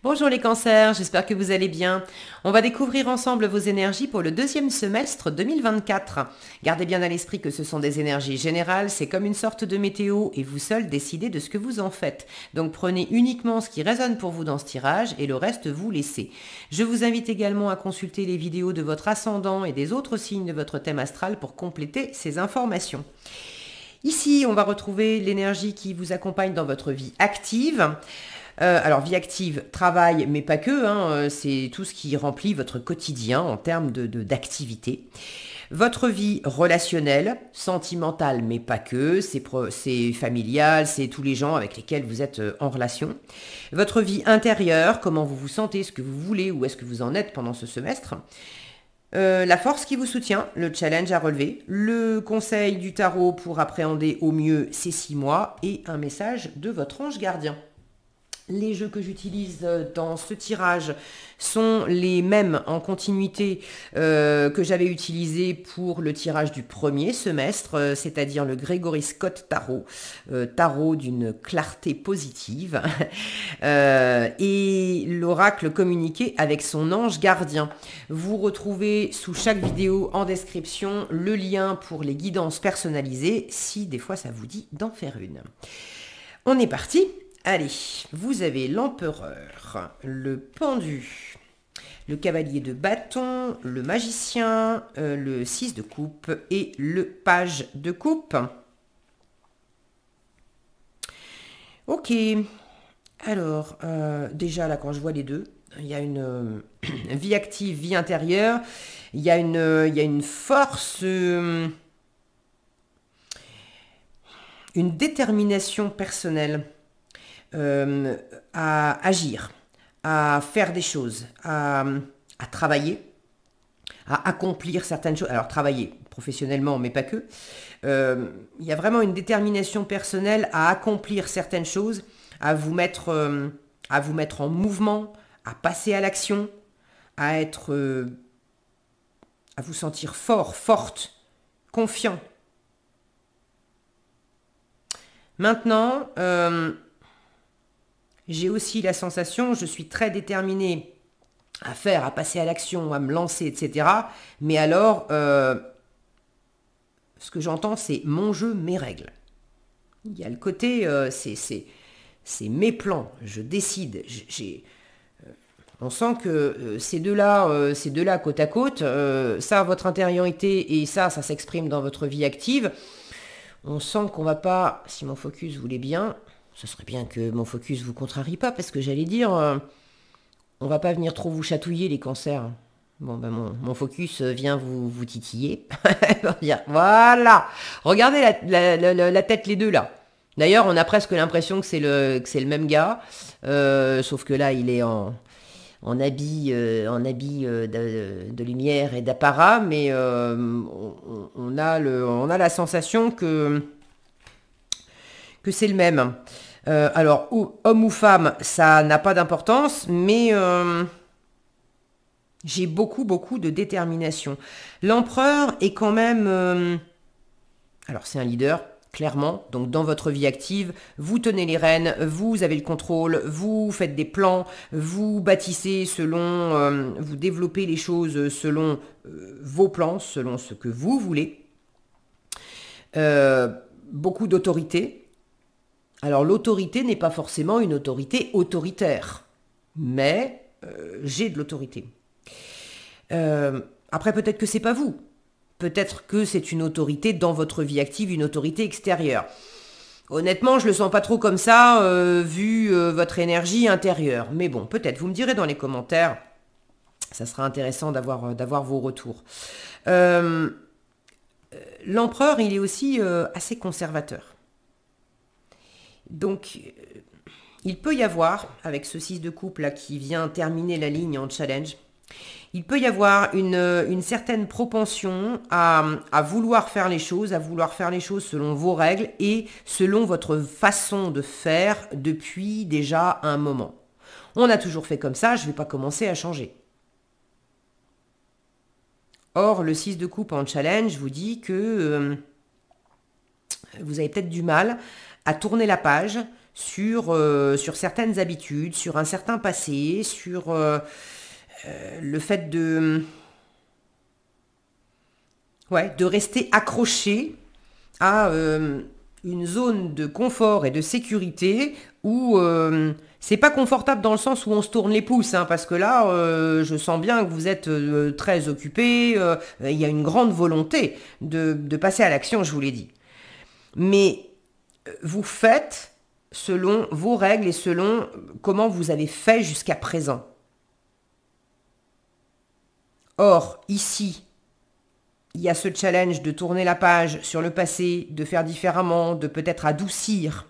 Bonjour les cancers, j'espère que vous allez bien. On va découvrir ensemble vos énergies pour le deuxième semestre 2024. Gardez bien à l'esprit que ce sont des énergies générales, c'est comme une sorte de météo et vous seul décidez de ce que vous en faites. Donc prenez uniquement ce qui résonne pour vous dans ce tirage et le reste vous laissez. Je vous invite également à consulter les vidéos de votre ascendant et des autres signes de votre thème astral pour compléter ces informations. Ici, on va retrouver l'énergie qui vous accompagne dans votre vie active. Alors, vie active, travail, mais pas que, c'est tout ce qui remplit votre quotidien en termes d'activité. Votre vie relationnelle, sentimentale, mais pas que, c'est familial, c'est tous les gens avec lesquels vous êtes en relation. Votre vie intérieure, comment vous vous sentez, ce que vous voulez, où est-ce que vous en êtes pendant ce semestre. La force qui vous soutient, le challenge à relever, le conseil du tarot pour appréhender au mieux ces 6 mois et un message de votre ange gardien. Les jeux que j'utilise dans ce tirage sont les mêmes en continuité que j'avais utilisé pour le tirage du premier semestre, c'est-à-dire le Gregory Scott Tarot, tarot d'une clarté positive, et l'oracle communiqué avec son ange gardien. Vous retrouvez sous chaque vidéo en description le lien pour les guidances personnalisées, si des fois ça vous dit d'en faire une. On est parti. Allez, vous avez l'empereur, le pendu, le cavalier de bâton, le magicien, le 6 de coupe et le page de coupe. Ok, alors, déjà là quand je vois les deux, il y a une vie active, vie intérieure, il y a une force, une détermination personnelle. À agir, à faire des choses, à travailler, à accomplir certaines choses. Alors travailler professionnellement, mais pas que. Il y a vraiment une détermination personnelle à accomplir certaines choses, à vous mettre en mouvement, à passer à l'action, à vous sentir fort, forte, confiant. Maintenant, j'ai aussi la sensation, je suis très déterminée à faire, à passer à l'action, à me lancer, etc. Mais alors, ce que j'entends, c'est mon jeu, mes règles. Il y a le côté, c'est mes plans, je décide. On sent que ces deux-là côte à côte, ça, votre intériorité, et ça s'exprime dans votre vie active. On sent qu'on va pas, si mon focus voulait bien... Ce serait bien que mon focus vous contrarie pas, parce que j'allais dire, on va pas venir trop vous chatouiller les cancers. Bon, ben mon focus vient vous titiller. Voilà. Regardez la tête les deux là. D'ailleurs, on a presque l'impression que c'est le même gars, sauf que là, il est en habit, de lumière et d'apparat, mais on a la sensation que c'est le même. Alors, homme ou femme, ça n'a pas d'importance, mais j'ai beaucoup de détermination. L'empereur est quand même... alors, c'est un leader, clairement. Donc, dans votre vie active, vous tenez les rênes, vous avez le contrôle, vous faites des plans, vous bâtissez selon... vous développez les choses selon vos plans, selon ce que vous voulez. Beaucoup d'autorité. Alors l'autorité n'est pas forcément une autorité autoritaire, mais j'ai de l'autorité. Après peut-être que c'est pas vous, peut-être que c'est une autorité dans votre vie active, une autorité extérieure. Honnêtement, je le sens pas trop comme ça, vu votre énergie intérieure. Mais bon, peut-être, vous me direz dans les commentaires, ça sera intéressant d'avoir vos retours. L'empereur, il est aussi assez conservateur. Donc, il peut y avoir, avec ce 6 de coupe là qui vient terminer la ligne en challenge, il peut y avoir une certaine propension à vouloir faire les choses, selon vos règles et selon votre façon de faire depuis déjà un moment. On a toujours fait comme ça, je ne vais pas commencer à changer. Or, le 6 de coupe en challenge vous dit que vous avez peut-être du mal à tourner la page sur certaines habitudes, sur un certain passé, sur le fait de rester accroché à une zone de confort et de sécurité où c'est pas confortable dans le sens où on se tourne les pouces, hein, parce que là, je sens bien que vous êtes très occupé, il y a une grande volonté de passer à l'action, je vous l'ai dit. Mais vous faites selon vos règles et selon comment vous avez fait jusqu'à présent. Or, ici, il y a ce challenge de tourner la page sur le passé, de faire différemment, de peut-être adoucir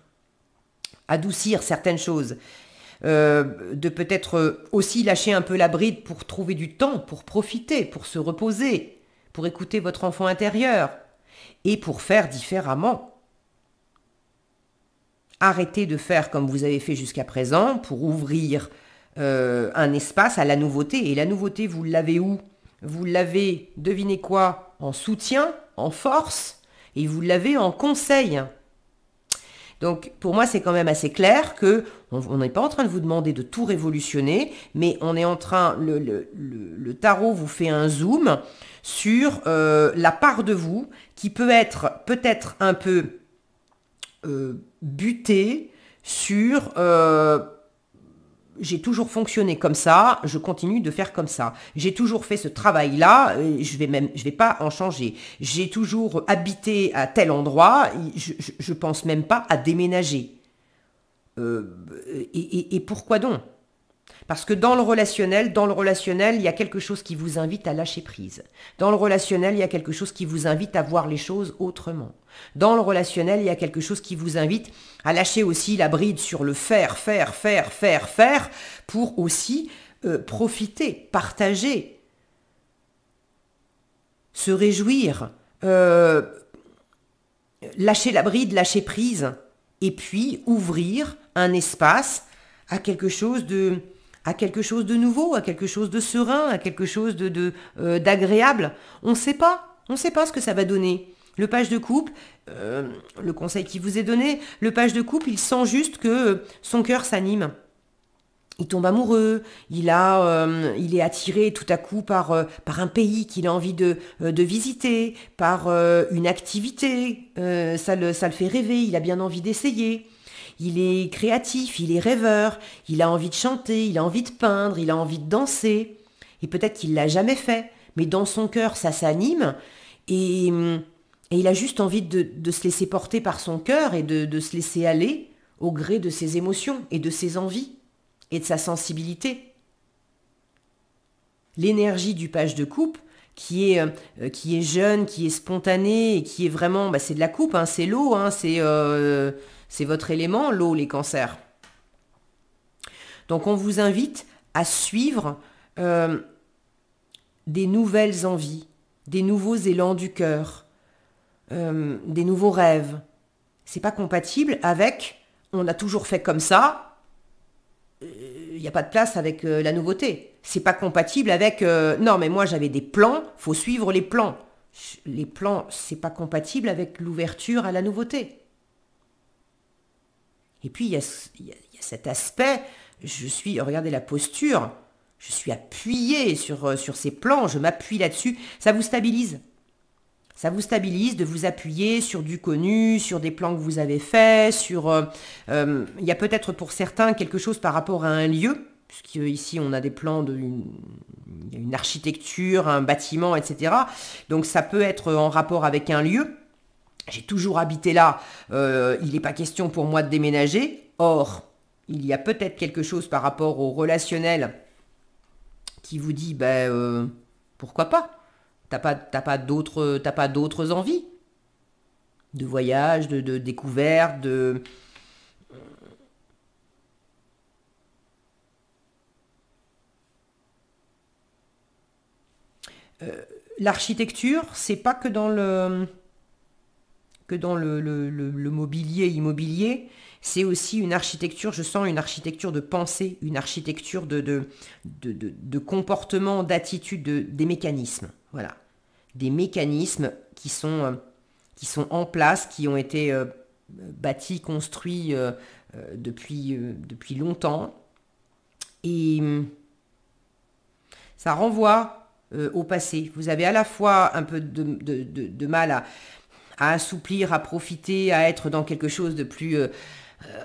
certaines choses, de peut-être aussi lâcher un peu la bride pour trouver du temps, pour profiter, pour se reposer, pour écouter votre enfant intérieur et pour faire différemment. Arrêtez de faire comme vous avez fait jusqu'à présent pour ouvrir un espace à la nouveauté. Et la nouveauté, vous l'avez où ? Vous l'avez, devinez quoi ? En soutien, en force, et vous l'avez en conseil. Donc pour moi c'est quand même assez clair que on n'est pas en train de vous demander de tout révolutionner, mais on est en train, le tarot vous fait un zoom sur la part de vous qui peut être peut-être un peu butée sur j'ai toujours fonctionné comme ça, je continue de faire comme ça. J'ai toujours fait ce travail-là, je vais pas en changer. J'ai toujours habité à tel endroit, je pense même pas à déménager. Et pourquoi donc ? Parce que dans le relationnel, il y a quelque chose qui vous invite à lâcher prise. Dans le relationnel, il y a quelque chose qui vous invite à voir les choses autrement. Dans le relationnel, il y a quelque chose qui vous invite à lâcher aussi la bride sur le faire, pour aussi profiter, partager, se réjouir, lâcher la bride, lâcher prise, et puis ouvrir un espace à quelque chose de nouveau, à quelque chose de serein, à quelque chose d'agréable. On ne sait pas ce que ça va donner. Le page de coupe, le conseil qui vous est donné, le page de coupe, il sent juste que son cœur s'anime. Il tombe amoureux, il est attiré tout à coup par un pays qu'il a envie de visiter, par une activité, ça le fait rêver, il a bien envie d'essayer. Il est créatif, il est rêveur, il a envie de chanter, il a envie de peindre, il a envie de danser. Et peut-être qu'il l'a jamais fait, mais dans son cœur, ça s'anime et il a juste envie de se laisser porter par son cœur et de se laisser aller au gré de ses émotions et de ses envies et de sa sensibilité. L'énergie du page de coupe, qui est jeune, qui est spontanée et qui est vraiment, c'est de la coupe, hein, c'est l'eau, hein, c'est votre élément, l'eau, les cancers. Donc on vous invite à suivre des nouvelles envies, des nouveaux élans du cœur, des nouveaux rêves. C'est pas compatible avec on a toujours fait comme ça, il n'y a pas de place avec la nouveauté. C'est pas compatible avec non mais moi j'avais des plans, faut suivre les plans. Les plans, c'est pas compatible avec l'ouverture à la nouveauté. Et puis il y a cet aspect, regardez la posture, je suis appuyé sur ces plans, je m'appuie là-dessus, ça vous stabilise. Ça vous stabilise de vous appuyer sur du connu, sur des plans que vous avez faits, il y a peut-être pour certains quelque chose par rapport à un lieu, puisqu'ici on a des plans il y a une architecture, un bâtiment, etc. Donc ça peut être en rapport avec un lieu. J'ai toujours habité là, il n'est pas question pour moi de déménager. Or, il y a peut-être quelque chose par rapport au relationnel qui vous dit, pourquoi pas ? T'as pas d'autres envies de voyage, de découverte, l'architecture, c'est pas que dans le mobilier immobilier, c'est aussi une architecture, je sens une architecture de pensée, une architecture de comportement, d'attitude, des mécanismes. Voilà. Des mécanismes qui sont en place, qui ont été bâtis, construits depuis longtemps. Et ça renvoie au passé. Vous avez à la fois un peu de mal à assouplir, à profiter, à être dans quelque chose de plus...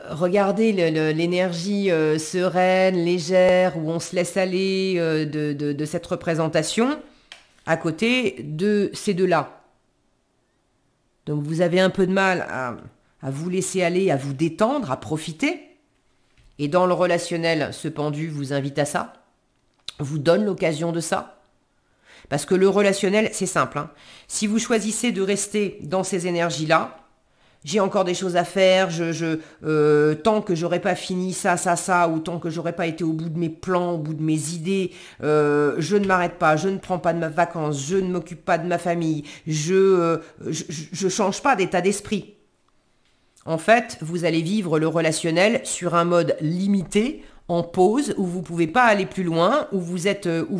regardez l'énergie sereine, légère, où on se laisse aller de cette représentation, à côté de ces deux-là. Donc vous avez un peu de mal à vous laisser aller, à vous détendre, à profiter. Et dans le relationnel, ce pendu vous invite à ça, vous donne l'occasion de ça. Parce que le relationnel, c'est simple, hein. Si vous choisissez de rester dans ces énergies-là, j'ai encore des choses à faire, tant que j'aurais pas fini ça, ou tant que j'aurais pas été au bout de mes plans, au bout de mes idées, je ne m'arrête pas, je ne prends pas de vacances, je ne m'occupe pas de ma famille, je change pas d'état d'esprit. En fait, vous allez vivre le relationnel sur un mode limité, en pause, où vous ne pouvez pas aller plus loin, où vous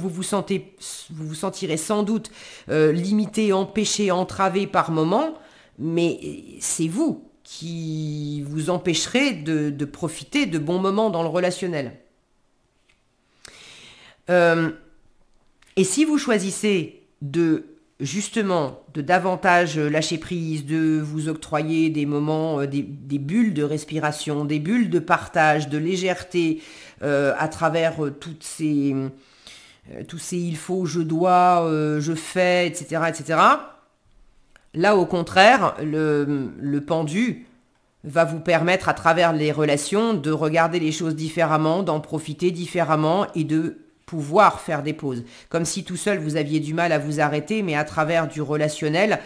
vous sentirez sans doute limité, empêché, entravé par moment, mais c'est vous qui vous empêcherez de profiter de bons moments dans le relationnel. Et si vous choisissez justement de davantage lâcher prise, de vous octroyer des moments, des bulles de respiration, des bulles de partage, de légèreté à travers tous ces il faut, je dois, je fais, etc., etc. Là, au contraire, le pendu va vous permettre à travers les relations de regarder les choses différemment, d'en profiter différemment et de pouvoir faire des pauses. Comme si tout seul vous aviez du mal à vous arrêter, mais à travers du relationnel,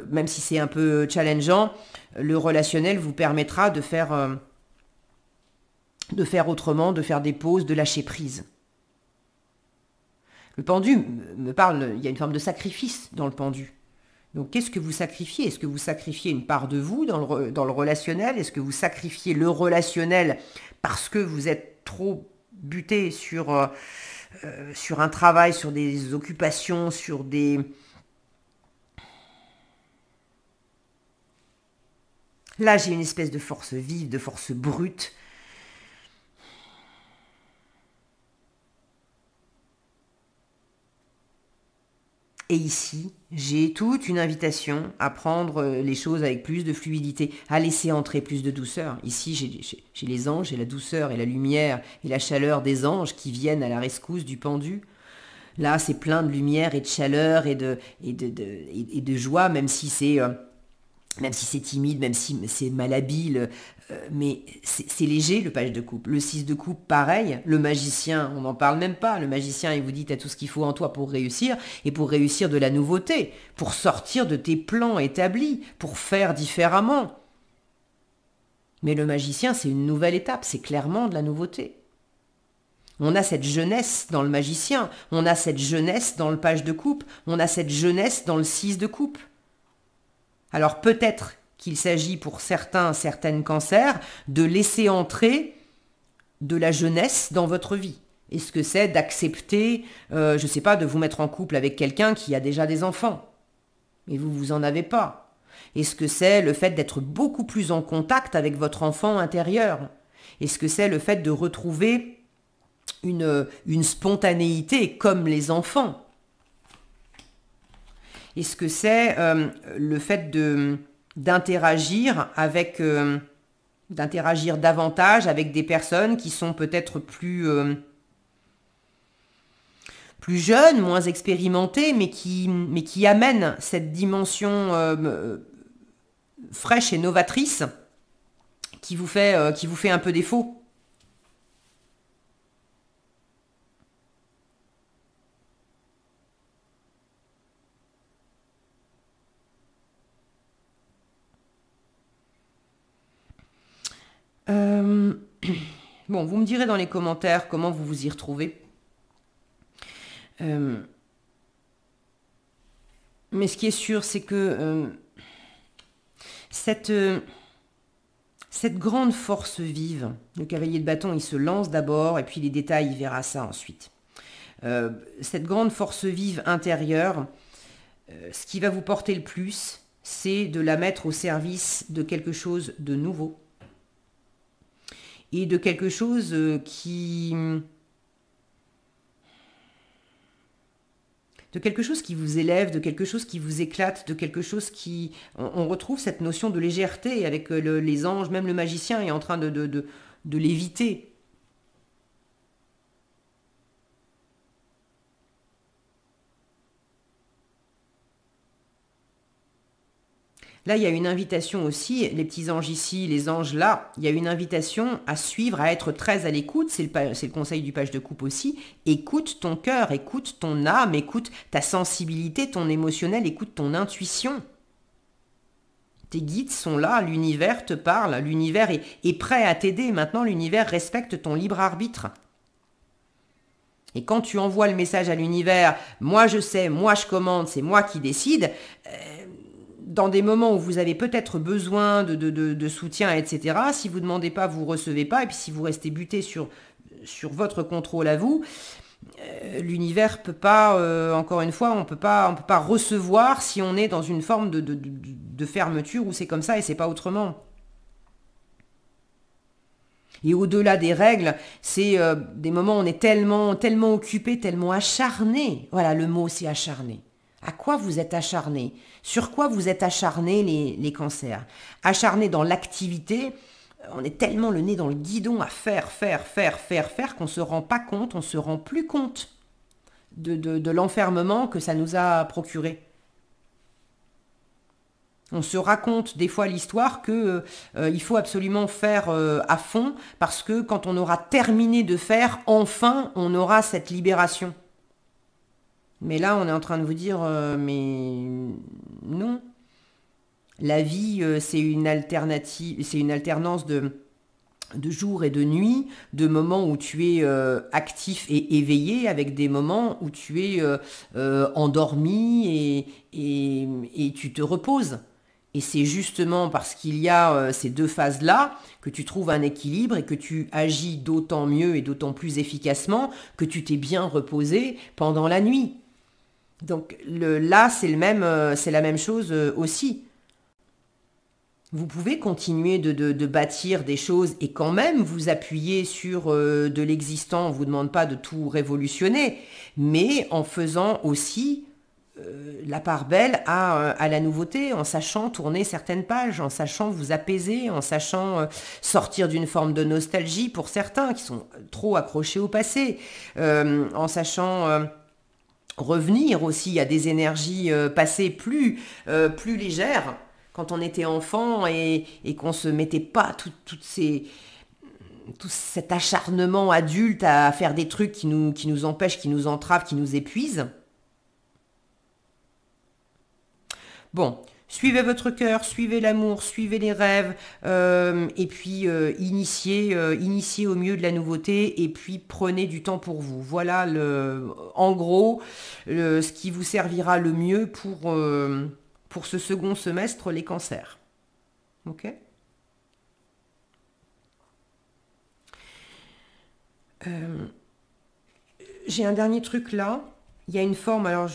même si c'est un peu challengeant, le relationnel vous permettra de faire autrement, de faire des pauses, de lâcher prise. Le pendu me parle, il y a une forme de sacrifice dans le pendu. Donc qu'est-ce que vous sacrifiez? Est-ce que vous sacrifiez une part de vous dans le relationnel? Est-ce que vous sacrifiez le relationnel parce que vous êtes trop buté sur un travail, sur des occupations, sur des... Là, j'ai une espèce de force vive, de force brute. Et ici, j'ai toute une invitation à prendre les choses avec plus de fluidité, à laisser entrer plus de douceur. Ici, j'ai les anges, j'ai la douceur et la lumière et la chaleur des anges qui viennent à la rescousse du pendu. Là, c'est plein de lumière et de chaleur et de joie, même si c'est timide, même si c'est malhabile, mais c'est léger le page de coupe. Le 6 de coupe, pareil. Le magicien, on n'en parle même pas. Le magicien, il vous dit, t'as tout ce qu'il faut en toi pour réussir, et pour réussir de la nouveauté, pour sortir de tes plans établis, pour faire différemment. Mais le magicien, c'est une nouvelle étape, c'est clairement de la nouveauté. On a cette jeunesse dans le magicien, on a cette jeunesse dans le page de coupe, on a cette jeunesse dans le 6 de coupe. Alors peut-être qu'il s'agit pour certaines cancers, de laisser entrer de la jeunesse dans votre vie. Est-ce que c'est d'accepter, je ne sais pas, de vous mettre en couple avec quelqu'un qui a déjà des enfants, mais vous en avez pas? Est-ce que c'est le fait d'être beaucoup plus en contact avec votre enfant intérieur? Est-ce que c'est le fait de retrouver une spontanéité comme les enfants? Est-ce que c'est le fait d'interagir davantage avec des personnes qui sont peut-être plus jeunes, moins expérimentées, mais qui amènent cette dimension fraîche et novatrice qui vous fait un peu défaut? Bon, vous me direz dans les commentaires comment vous vous y retrouvez. Mais ce qui est sûr, c'est que cette grande force vive, le cavalier de bâton, il se lance d'abord, et puis les détails, il verra ça ensuite. Cette grande force vive intérieure, ce qui va vous porter le plus, c'est de la mettre au service de quelque chose de nouveau, et de quelque chose qui... de quelque chose qui vous élève, de quelque chose qui vous éclate, de quelque chose qui... On retrouve cette notion de légèreté avec les anges, même le magicien est en train de léviter. Là, il y a une invitation aussi, les petits anges ici, les anges là, il y a une invitation à suivre, à être très à l'écoute, c'est le conseil du page de coupe aussi. Écoute ton cœur, écoute ton âme, écoute ta sensibilité, ton émotionnel, écoute ton intuition. Tes guides sont là, l'univers te parle, l'univers est prêt à t'aider. Maintenant, l'univers respecte ton libre arbitre. Et quand tu envoies le message à l'univers, moi je sais, moi je commande, c'est moi qui décide, dans des moments où vous avez peut-être besoin de soutien, etc., si vous ne demandez pas, vous ne recevez pas, et puis si vous restez buté sur votre contrôle à vous, l'univers peut pas, encore une fois, on peut pas recevoir si on est dans une forme de fermeture où c'est comme ça et c'est pas autrement. Et au-delà des règles, c'est des moments où on est tellement occupé, tellement acharné. Voilà, le mot c'est acharné. À quoi vous êtes acharné? Sur quoi vous êtes acharné les cancers? Acharné dans l'activité, on est tellement le nez dans le guidon à faire qu'on ne se rend pas compte, on ne se rend plus compte de l'enfermement que ça nous a procuré. On se raconte des fois l'histoire que il faut absolument faire à fond parce que quand on aura terminé de faire, enfin, on aura cette libération. Mais là, on est en train de vous dire, mais non. La vie, c'est une alternative, c'est une alternance de jour et de nuit, de moments où tu es actif et éveillé, avec des moments où tu es endormi et tu te reposes. Et c'est justement parce qu'il y a ces deux phases-là que tu trouves un équilibre et que tu agis d'autant mieux et d'autant plus efficacement que tu t'es bien reposé pendant la nuit. Donc là, c'est la même chose aussi. Vous pouvez continuer de bâtir des choses et quand même vous appuyer sur de l'existant. On ne vous demande pas de tout révolutionner, mais en faisant aussi la part belle à la nouveauté, en sachant tourner certaines pages, en sachant vous apaiser, en sachant sortir d'une forme de nostalgie pour certains qui sont trop accrochés au passé, en sachant... revenir aussi à des énergies passées plus légères quand on était enfant et qu'on se mettait pas tout cet acharnement adulte à faire des trucs qui nous empêchent, qui nous entravent, qui nous épuisent. Bon, suivez votre cœur, suivez l'amour, suivez les rêves, et puis initiez au mieux de la nouveauté, et puis prenez du temps pour vous. Voilà, en gros, ce qui vous servira le mieux pour ce second semestre, les cancers. Ok ? J'ai un dernier truc là. Il y a une forme, alors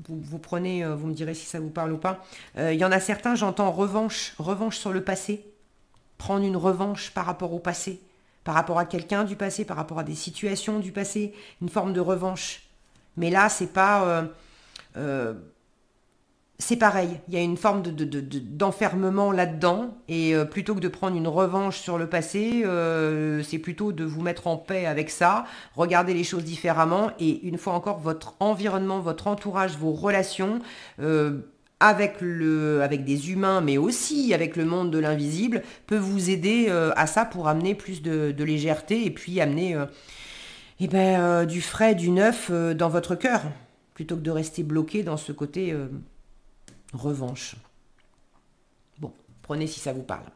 vous prenez, vous me direz si ça vous parle ou pas. Il y en a certains, j'entends revanche sur le passé. Prendre une revanche par rapport au passé, par rapport à quelqu'un du passé, par rapport à des situations du passé, une forme de revanche. Mais là, c'est pas... c'est pareil, il y a une forme d'enfermement là-dedans, et plutôt que de prendre une revanche sur le passé, c'est plutôt de vous mettre en paix avec ça, regarder les choses différemment, et une fois encore, votre environnement, votre entourage, vos relations, avec des humains, mais aussi avec le monde de l'invisible, peut vous aider à ça pour amener plus de légèreté, et puis amener du frais, du neuf dans votre cœur, plutôt que de rester bloqué dans ce côté... revanche. Bon, prenez si ça vous parle.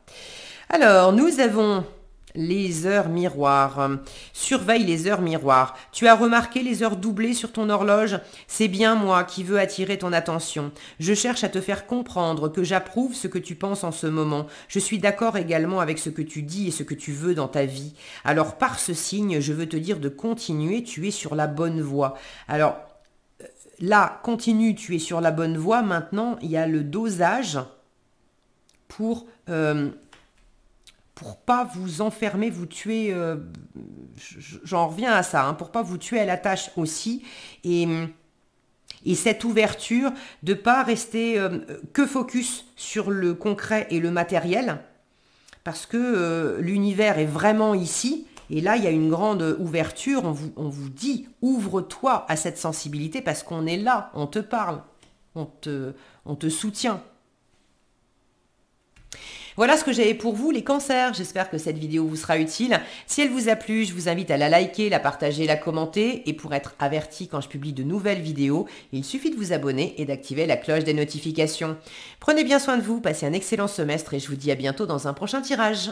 Alors, nous avons les heures miroirs. Surveille les heures miroirs. Tu as remarqué les heures doublées sur ton horloge? C'est bien moi qui veux attirer ton attention. Je cherche à te faire comprendre que j'approuve ce que tu penses en ce moment. Je suis d'accord également avec ce que tu dis et ce que tu veux dans ta vie. Alors, par ce signe, je veux te dire de continuer, tu es sur la bonne voie. Alors, là, continue, tu es sur la bonne voie. Maintenant, il y a le dosage pour pour pas vous enfermer, vous tuer, j'en reviens à ça, hein, pour pas vous tuer à la tâche aussi. Et cette ouverture de pas rester que focus sur le concret et le matériel, parce que l'univers est vraiment ici. Et là, il y a une grande ouverture. On vous dit, ouvre-toi à cette sensibilité parce qu'on est là, on te parle, on te soutient. Voilà ce que j'avais pour vous, les cancers. J'espère que cette vidéo vous sera utile. Si elle vous a plu, je vous invite à la liker, la partager, la commenter. Et pour être averti quand je publie de nouvelles vidéos, il suffit de vous abonner et d'activer la cloche des notifications. Prenez bien soin de vous, passez un excellent semestre et je vous dis à bientôt dans un prochain tirage.